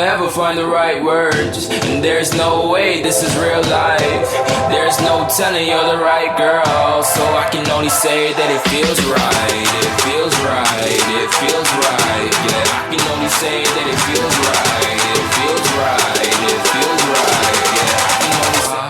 ever find the right words. And there's no way this is real life. There's no telling you're the right girl, so I can only say that it feels right. It feels right, it feels right. Yeah, I can only say that it feels right. It feels right, it feels right. Yeah, I can only say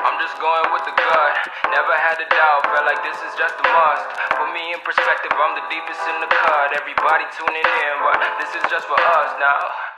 I'm just going with the gut. Never had a doubt, felt like this is just a must. Put me in perspective, I'm the deepest in the cut. Everybody tuning in, but this is just for us now.